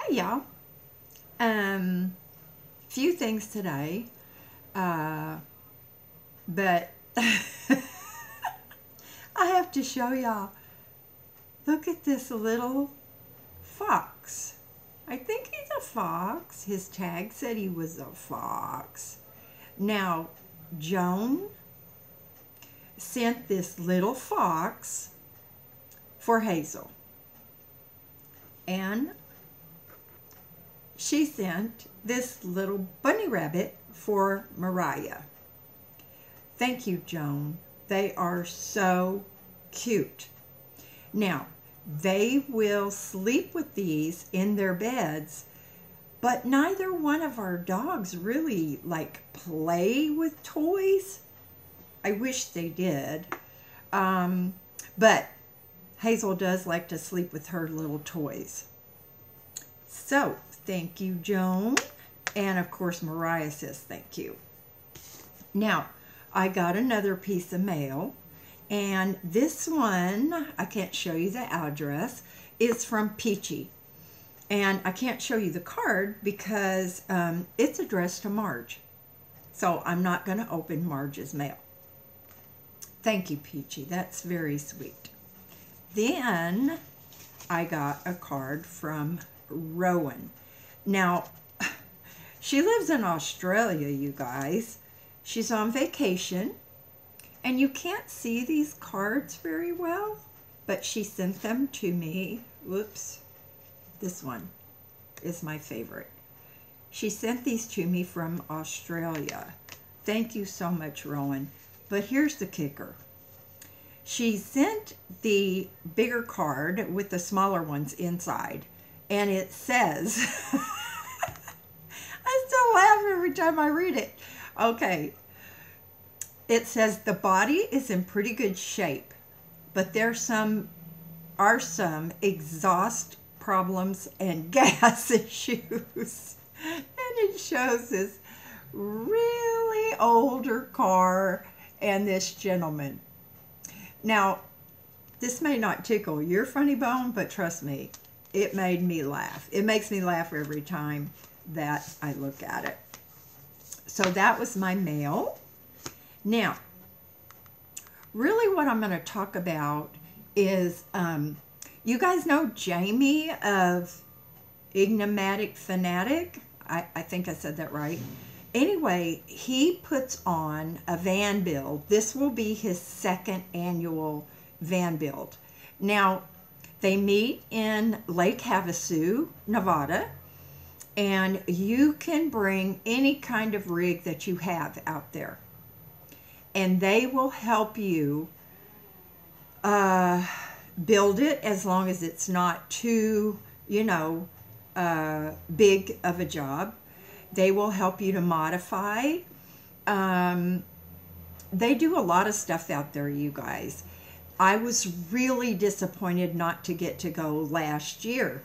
Hey y'all. Few things today, uh, but I have to show y'all. Look at this little fox. I think he's a fox. His tag said he was a fox. Now, Joan sent this little fox for Hazel, and she sent this little bunny rabbit for Mariah. Thank you, Joan. They are so cute. Now, they will sleep with these in their beds, but neither one of our dogs really play with toys. I wish they did. But Hazel does like to sleep with her little toys. So, thank you, Joan. And of course, Mariah says thank you. Now, I got another piece of mail, and this one, I can't show you the address, is from Peachy. And I can't show you the card because it's addressed to Marge. So I'm not going to open Marge's mail. Thank you, Peachy. That's very sweet. Then I got a card from Rowan. Now, she lives in Australia, you guys. She's on vacation, and you can't see these cards very well, but she sent them to me. Whoops. This one is my favorite. She sent these to me from Australia. Thank you so much, Rowan. But here's the kicker. She sent the bigger card with the smaller ones inside, and it says, I still laugh every time I read it. Okay. It says the body is in pretty good shape, but there are some exhaust problems and gas issues. And it shows this really older car and this gentleman. Now, this may not tickle your funny bone, but trust me, it made me laugh. It makes me laugh every time that I look at it. So that was my mail. Now, really what I'm going to talk about is, you guys know Jamie of Enigmatic Fanatic? I think I said that right. Anyway, he puts on a van build. This will be his second annual van build. Now, they meet in Lake Havasu, Nevada, and you can bring any kind of rig that you have out there. And they will help you build it as long as it's not too, big of a job. They will help you to modify. They do a lot of stuff out there, you guys. I was really disappointed not to get to go last year.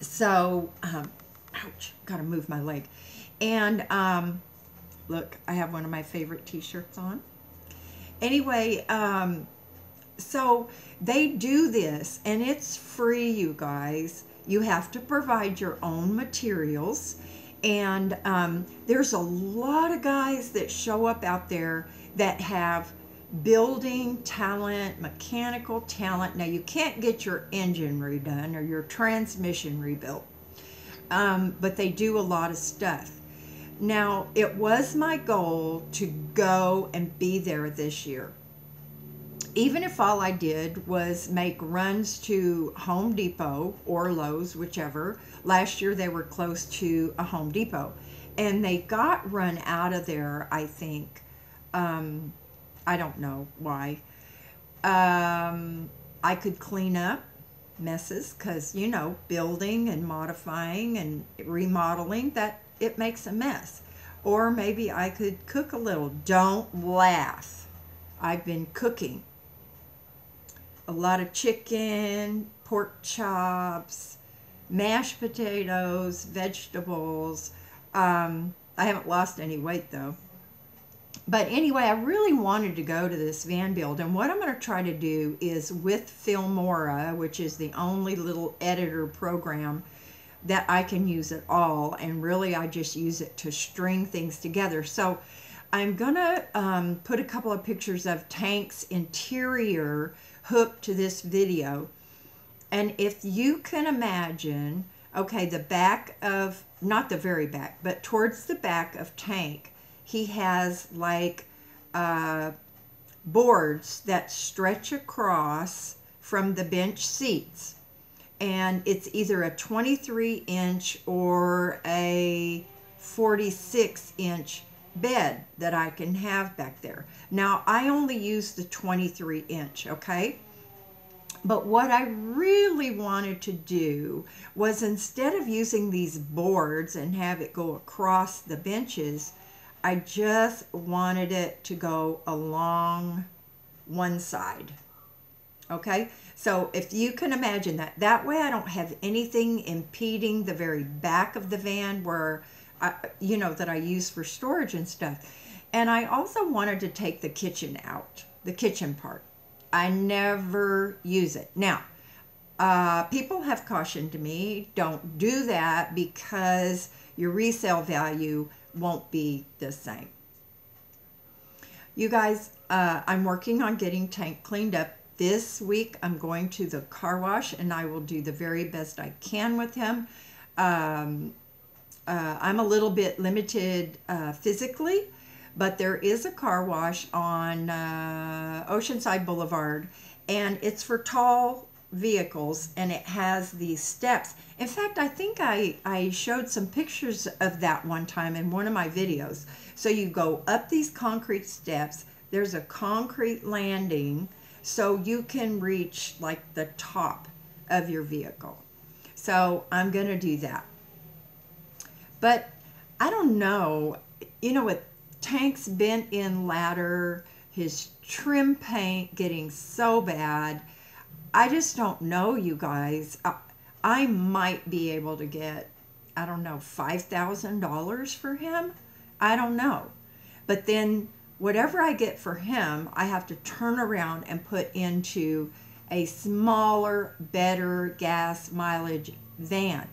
So, ouch, gotta move my leg. And look, I have one of my favorite t-shirts on. Anyway, so they do this, and it's free, you guys. You have to provide your own materials. And there's a lot of guys that show up out there that have building talent, mechanical talent. Now, you can't get your engine redone or your transmission rebuilt, but they do a lot of stuff. Now, it was my goal to go and be there this year. Even if all I did was make runs to Home Depot or Lowe's, whichever. Last year they were close to a Home Depot. And they got run out of there, I think. I don't know why. I could clean up messes because, building and modifying and remodeling, that it makes a mess. Or maybe I could cook a little. Don't laugh. I've been cooking. A lot of chicken, pork chops, mashed potatoes, vegetables. I haven't lost any weight though. But anyway, I really wanted to go to this van build, and what I'm going to try to do is with Filmora, which is the only little editor program that I can use at all, and really I just use it to string things together. So I'm gonna put a couple of pictures of Tank's interior hooked to this video. And if you can imagine, okay, the back of, not the very back, but towards the back of Tank, he has like boards that stretch across from the bench seats. And it's either a 23-inch or a 46-inch bed that I can have back there. Now, I only use the 23-inch, okay? But what I really wanted to do was, instead of using these boards and have it go across the benches, I just wanted it to go along one side. Okay, so if you can imagine that, that way I don't have anything impeding the very back of the van where, that I use for storage and stuff. And I also wanted to take the kitchen out, the kitchen part. I never use it. Now, people have cautioned me, don't do that because your resale value won't be the same. You guys, I'm working on getting Tank cleaned up. This week I'm going to the car wash and I will do the very best I can with him. I'm a little bit limited physically, but there is a car wash on Oceanside Boulevard, and it's for tall vehicles, and it has these steps. In fact, I think I showed some pictures of that one time in one of my videos. So you go up these concrete steps, there's a concrete landing, so you can reach like the top of your vehicle. So I'm going to do that. But I don't know, with Tank's bent-in ladder, his trim paint getting so bad, I just don't know, you guys. I might be able to get, I don't know, $5,000 for him. I don't know. But then whatever I get for him, I have to turn around and put into a smaller, better gas mileage van.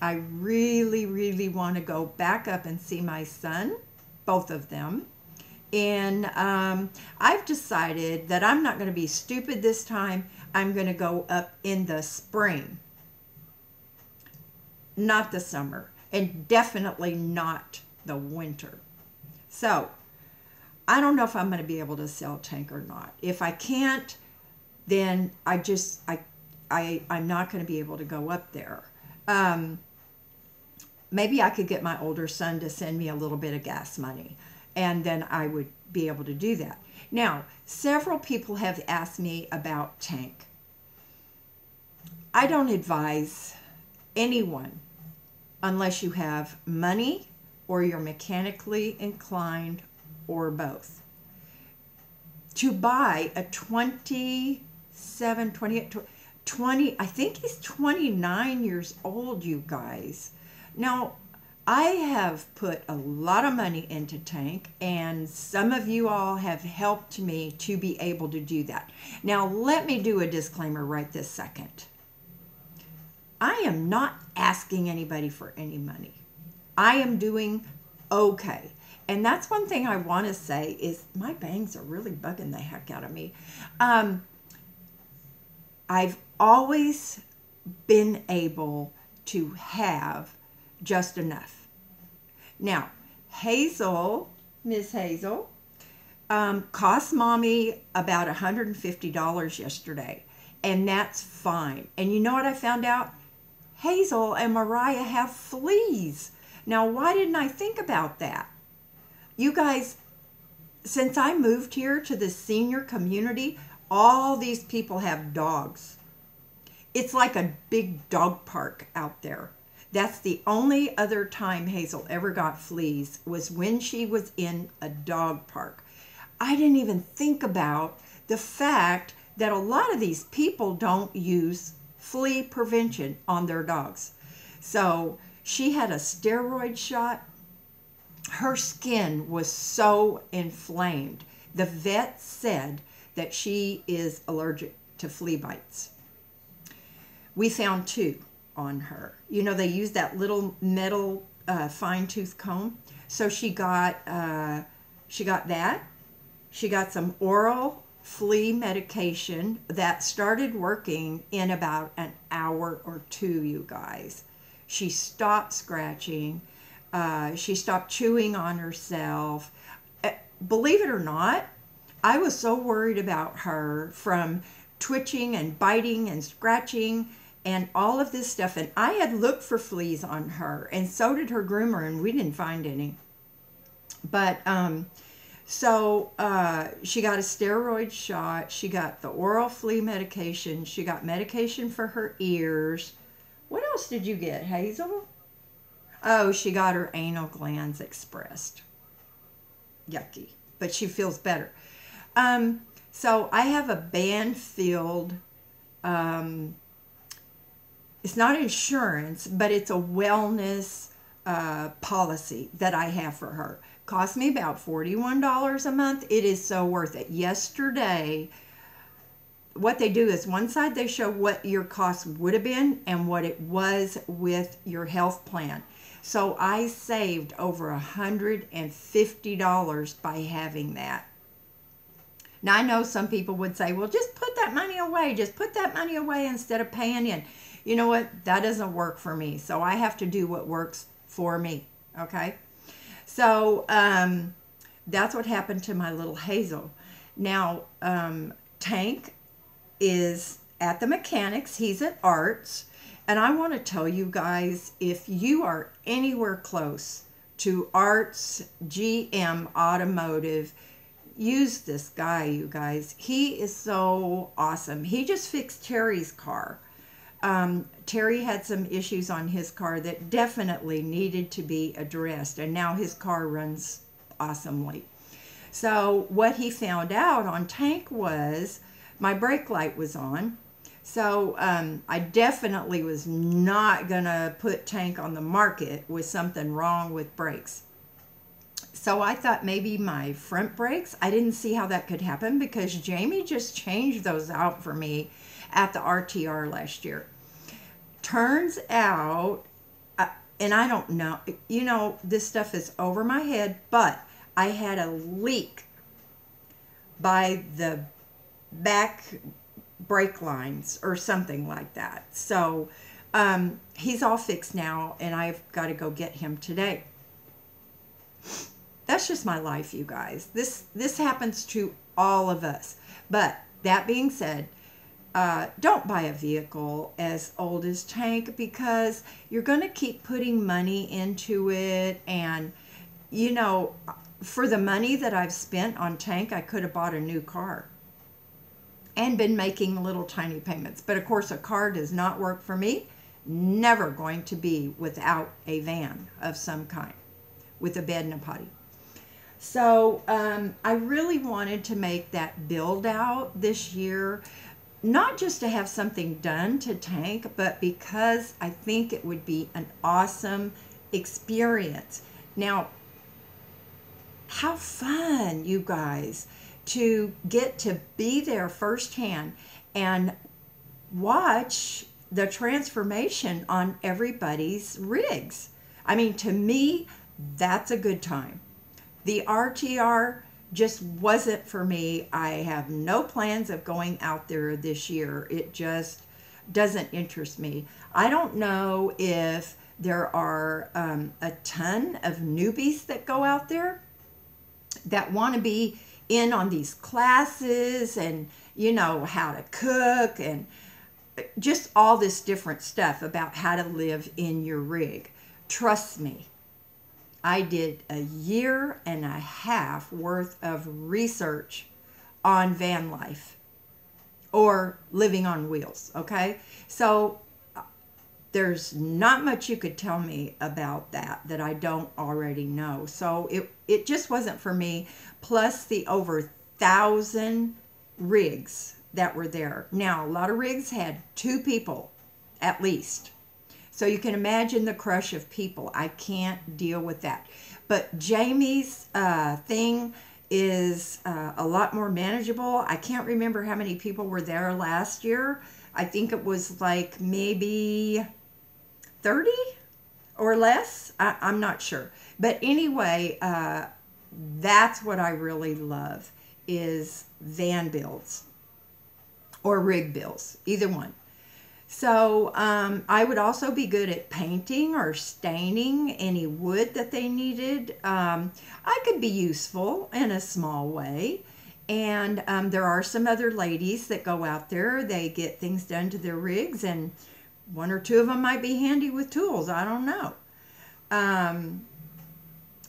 I really, really want to go back up and see my son, both of them. And I've decided that I'm not going to be stupid this time. I'm going to go up in the spring, not the summer, and definitely not the winter. So I don't know if I'm going to be able to sell Tank or not. If I can't, then I'm not going to be able to go up there. Maybe I could get my older son to send me a little bit of gas money, and then I would be able to do that. Now, several people have asked me about Tank. I don't advise anyone, unless you have money or you're mechanically inclined or both, to buy a 27, 28, 20, I think he's 29 years old, you guys. Now, I have put a lot of money into Tank, and some of you all have helped me to be able to do that. Now, let me do a disclaimer right this second. I am not asking anybody for any money. I am doing okay. And that's one thing I want to say is my bangs are really bugging the heck out of me. I've always been able to have just enough. Now, Hazel, Miss Hazel, cost Mommy about $150 yesterday, and that's fine. And you know what I found out? Hazel and Mariah have fleas. Now, why didn't I think about that? You guys, since I moved here to the senior community, all these people have dogs. It's like a big dog park out there. That's the only other time Hazel ever got fleas, was when she was in a dog park. I didn't even think about the fact that a lot of these people don't use flea prevention on their dogs. So she had a steroid shot. Her skin was so inflamed. The vet said that she is allergic to flea bites. We found 2. on her. You know, they use that little metal fine tooth comb. So she got that. She got some oral flea medication that started working in about an hour or two, you guys. She stopped scratching. She stopped chewing on herself. Believe it or not, I was so worried about her from twitching and biting and scratching and all of this stuff. And I had looked for fleas on her, and so did her groomer, and we didn't find any. But so she got a steroid shot. She got the oral flea medication. She got medication for her ears. What else did you get, Hazel? Oh, she got her anal glands expressed. Yucky. But she feels better. So I have a Banfield, it's not insurance, but it's a wellness policy that I have for her. Cost me about $41 a month. It is so worth it. Yesterday, what they do is one side they show what your cost would have been and what it was with your health plan. So I saved over $150 by having that. Now I know some people would say, well, just put that money away. Just put that money away instead of paying in. You know what? That doesn't work for me. So I have to do what works for me. Okay? So that's what happened to my little Hazel. Now, Tank is at the mechanics. He's at Arts. And I want to tell you guys, if you are anywhere close to Arts GM Automotive, use this guy, you guys. He is so awesome. He just fixed Terry's car. Terry had some issues on his car that definitely needed to be addressed, and now his car runs awesomely. So what he found out on Tank was my brake light was on. So I definitely was not going to put Tank on the market with something wrong with brakes. So I thought maybe my front brakes, I didn't see how that could happen because Jamie just changed those out for me at the RTR last year. Turns out, and I don't know, you know, this stuff is over my head, but I had a leak by the back brake lines or something like that. So he's all fixed now, and I've got to go get him today. That's just my life, you guys. This happens to all of us. But that being said, don't buy a vehicle as old as Tank because you're going to keep putting money into it. And, you know, for the money that I've spent on Tank, I could have bought a new car and been making little tiny payments. But, of course, a car does not work for me. Never going to be without a van of some kind with a bed and a potty. So I really wanted to make that build out this year, not just to have something done to Tank, but because I think it would be an awesome experience. Now, how fun, you guys, to get to be there firsthand and watch the transformation on everybody's rigs. I mean, to me, that's a good time. The RTR just wasn't for me. I have no plans of going out there this year. It just doesn't interest me. I don't know if there are a ton of newbies that go out there that want to be in on these classes and, you know, how to cook and just all this different stuff about how to live in your rig. Trust me. I did a 1.5 years worth of research on van life or living on wheels, okay? So there's not much you could tell me about that I don't already know. So it just wasn't for me, plus the over 1,000 rigs that were there. Now, a lot of rigs had 2 people at least. So you can imagine the crush of people. I can't deal with that. But Jamie's thing is a lot more manageable. I can't remember how many people were there last year. I think it was like maybe 30 or less. I'm not sure. But anyway, that's what I really love is van builds or rig builds, either one. So I would also be good at painting or staining any wood that they needed. I could be useful in a small way. And there are some other ladies that go out there. They get things done to their rigs, and one or two of them might be handy with tools. I don't know.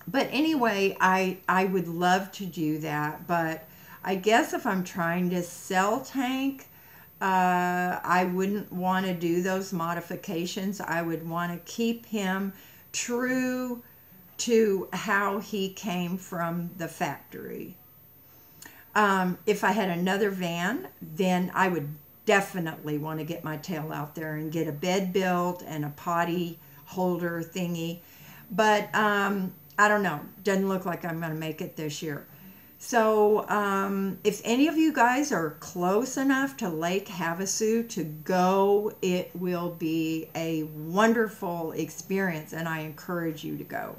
But anyway, I would love to do that. But I guess if I'm trying to sell Tank, I wouldn't want to do those modifications. I would want to keep him true to how he came from the factory. If I had another van, then I would definitely want to get my tail out there and get a bed built and a potty holder thingy. But I don't know. Doesn't look like I'm going to make it this year. So if any of you guys are close enough to Lake Havasu to go, it will be a wonderful experience, and I encourage you to go.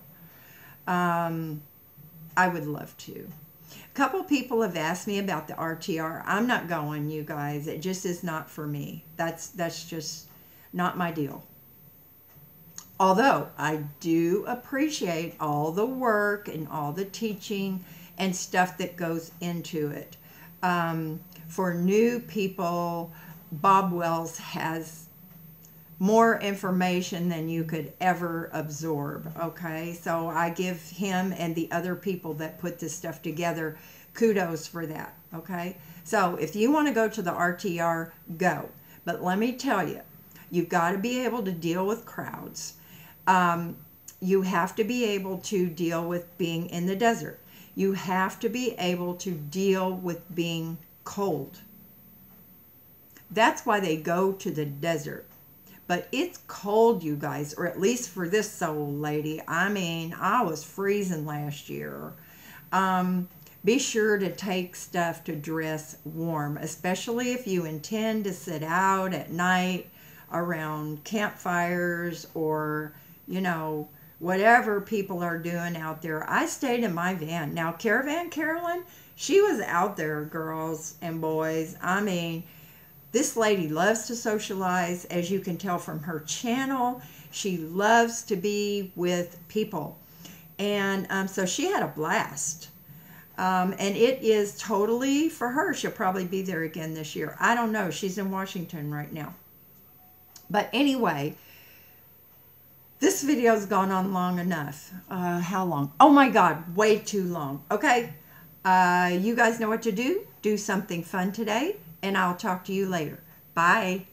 I would love to. A couple people have asked me about the RTR. I'm not going, you guys. It just is not for me. That's just not my deal. Although I do appreciate all the work and all the teaching and stuff that goes into it. For new people, Bob Wells has more information than you could ever absorb, okay? So I give him and the other people that put this stuff together kudos for that, okay? So if you want to go to the RTR, go. But let me tell you, you've got to be able to deal with crowds. You have to be able to deal with being in the desert. You have to be able to deal with being cold. That's why they go to the desert. But it's cold, you guys, or at least for this old lady. I mean, I was freezing last year. Be sure to take stuff to dress warm, especially if you intend to sit out at night around campfires or, you know, whatever people are doing out there. I stayed in my van. Now, Caravan Carolyn, she was out there, girls and boys. I mean, this lady loves to socialize, as you can tell from her channel. She loves to be with people. And so she had a blast. And it is totally for her. She'll probably be there again this year. I don't know. She's in Washington right now. But anyway, this video's gone on long enough. How long? Oh my God, way too long. Okay, you guys know what to do. Do something fun today, and I'll talk to you later. Bye.